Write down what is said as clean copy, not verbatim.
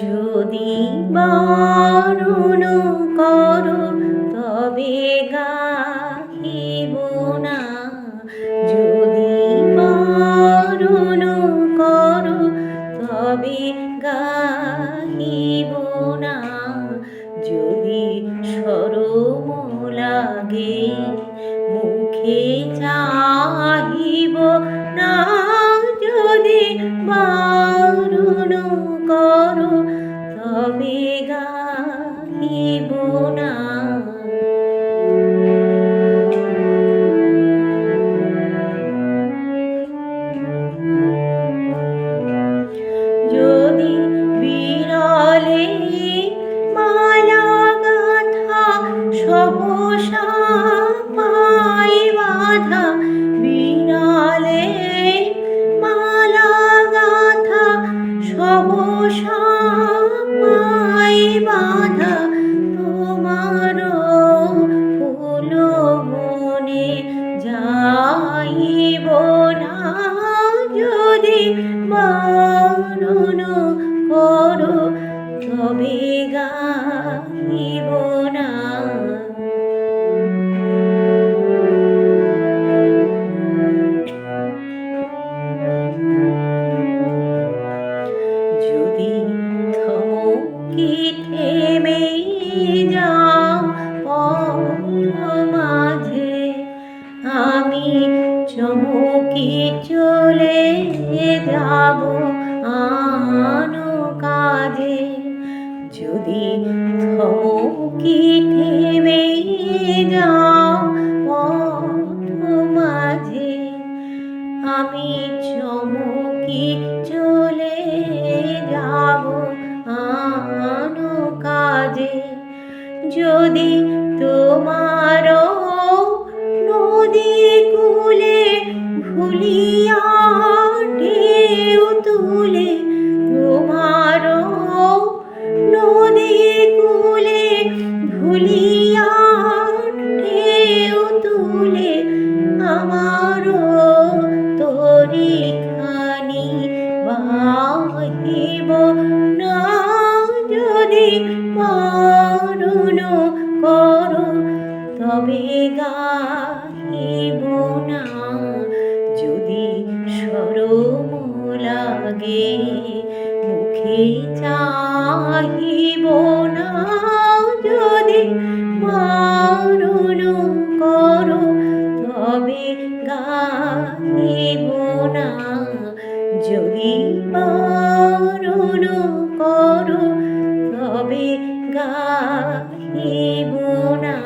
যদি বারণ করো তবে গাহিব না, যদি বারণ করো তবে গাহিব না, যদি শরম লাগে মুখে চাহিব না, যদি বারণ করো তবে গাহিব না। যদি বিরলে মালা গাঁথা সহসা পাই বাঁধা, বিরলে মালা গাঁথা সহসা পাই বাঁধা, তোমার ফুল মনে যাইব না, যদি বারণ করো তবে গাহিব না। যদি থমকি থেমে যাও পথ মাঝে, আমি চমকি চলে যাব আনো কাজে, যদি থমকি থেমে যাও পথ মাঝে, আমি চমকি চলে যাব আনো কাজে, যদি তোমার নদী কূলে ভুলিয়া ঢেউ তুলে, তোমার নদী কূলে ভুলিয়া ঢেউ তুলে, আমার তরি খানি বাহিব না, যদি বারণ করো তবে গাহিব না, যদি শরম লাগে মুখে চাহিব না, যদি বারণ করো তবে গাহিব না, যদি বারণ করো তবে গাহিব না।